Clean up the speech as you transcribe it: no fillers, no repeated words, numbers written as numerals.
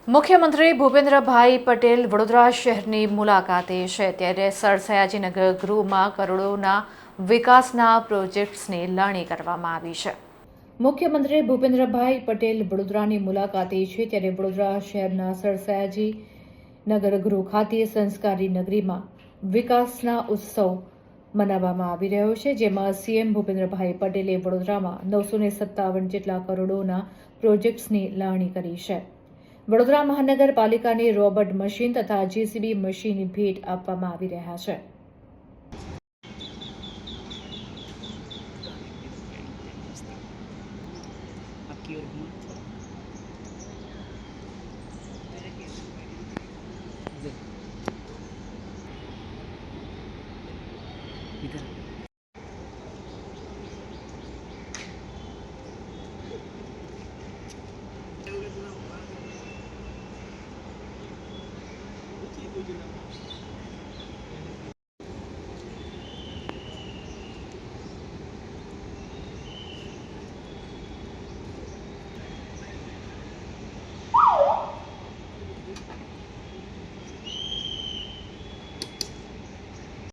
મુખ્યમંત્રી ભૂપેન્દ્રભાઈ પટેલ વડોદરા શહેરની મુલાકાતે છે ત્યારે સર સયાજીનગર ગૃહમાં કરોડોના વિકાસના પ્રોજેક્ટ્સની લાવણી કરવામાં આવી છે। મુખ્યમંત્રી ભૂપેન્દ્રભાઈ પટેલ વડોદરાની મુલાકાતે છે ત્યારે વડોદરા શહેરના સર સયાજીનગર ગૃહ ખાતે સંસ્કારી નગરીમાં વિકાસના ઉત્સવ મનાવવામાં આવી રહ્યો છે, જેમાં સીએમ ભૂપેન્દ્રભાઈ પટેલે વડોદરામાં 957 જેટલા કરોડોના પ્રોજેક્ટ્સની લાવણી કરી છે। વડોદરા મહાનગરપાલિકાને રોબોટ મશીન તથા જેસીબી મશીન ભેટ આપવામાં આવી રહ્યા છે।